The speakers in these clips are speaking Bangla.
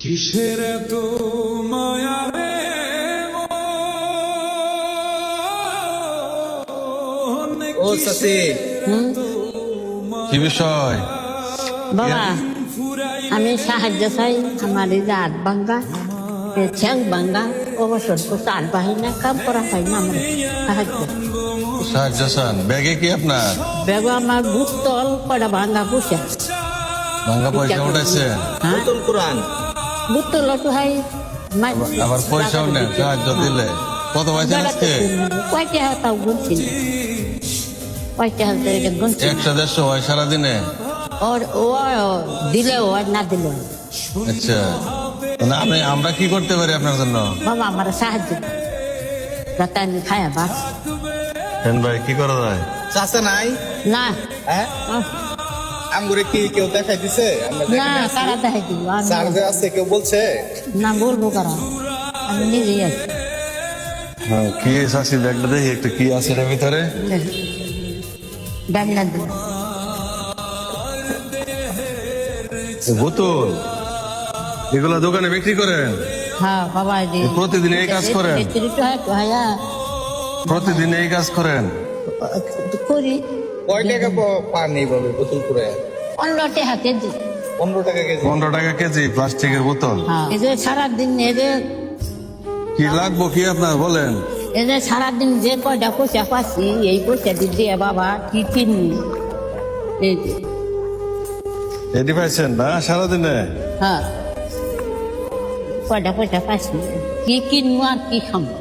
কিসের এত মায়া রে ও সাথী, কি বিষয়? বাবা আমি সাহায্য চাই। আমার এই যে হাত ভাঙ্গা, ঠ্যাং ভাঙ্গা, অবসর করতে আর পাই না, কাম করা হয় না। আমার সাহায্য সাহায্য চান? ব্যাগে কি আপনার? বেগো আমার বুস্তল কটা ভাঙ্গা পুষা ভাঙ্গা পয়সা উঠাইছে? নতুন কোরআন বুস্তল একটু হয় আবার পয়সাও নেন সাহায্য দিলে? কত পাইছেন আজকে? কয়টা তাও গুনছি না, কয়টা হাতে গুনছি 100-150 হয় সারাদিনে? ওর ও দিলেও আর না দিলেও। আচ্ছা, না আমরা কি করতে পারি আপনার জন্য? বাবা আমার সাহায্য যাতে আমি খায়া বাস হেন ভাই, কি করা যায়? চাচা নাই? না হ্যাঁ, আঙ্গুরে কি কেউ দেখাই দিছে? আমরা দেখি না নাই। কারা দেখাই দিব আমি চার্জে আছে কেউ বলছে? না বলবো কারা, আমি নিজেই আছি। হ্যাঁ, কি চাষি ব্যাগটা দেখি একটু, কি আছে এর ভিতরে? ব্যাগ না দিল বোতল এগুলা দোকানে বিক্রি করেন? হ্যাঁ বাবা প্রতিদিন এই কাজ করেন? প্রতিদিন এই কাজ করেন? করি কয় টাকা পান এইভাবে বোতল করে? 15 টাকা কেজি। 15 টাকা কেজি? 15 টাকা কেজি প্লাস্টিকের বোতল? এই যে সারাদিন কি লাগবো কি আপনার বলেন? এই যে সারাদিন যে কয়টা পয়সা পাচ্ছি এই পয়সা দিয়ে বাবা কি কিনি। এই যে এটি পাইছেন না সারাদিনে? হ্যাঁ কয়টা পয়সা পাচ্ছি কি কিনবো আর কি খাবো।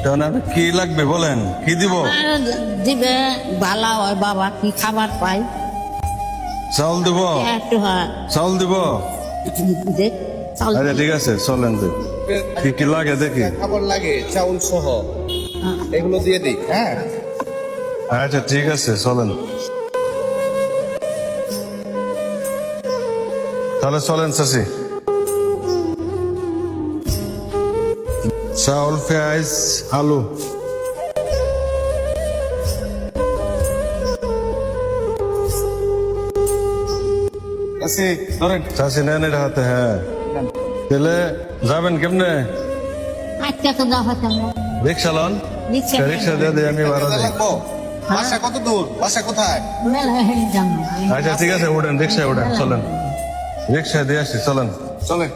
তখন আপনি কি লাগবে বলেন, কি দিব? আর দিবে ভালো হয় বাবা, কি খাবার পাই চাউল দিব? একটু হয় চাউল দিব? দেখ চাউল আচ্ছা ঠিক আছে, চলেন তো। কি কি লাগে দেখি। খাবার লাগে চাউল সহ, এগুলো দিয়ে দিই। হ্যাঁ আচ্ছা ঠিক আছে, চলেন তাহলে। চলেন চাষি, চাউল, পেঁয়াজ, আলু। আছে ধরেন। চাষি নেন এটা হাতে। হ্যাঁ, তাহলে যাবেন কেমনে? আচ্ছা তো যাওয়া হচ্ছে না। রিক্সা লন? রিক্সা রিক্সা দিয়ে দিয়ে আমি ভাড়া দিই। লাগবো? বাসা কত দূর? বাসা কোথায়? মেলা হয়ে যাবো। আচ্ছা ঠিক আছে, উঠেন, রিক্সায় উঠেন, চলেন। রিক্সা দিয়ে আসি, চলেন। চলে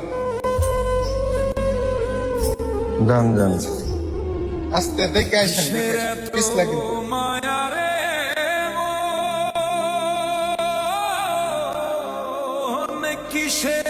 যান যান। আস্তে দেখে আসেন, পিছলা কিন্তু। মায়া রে কিসের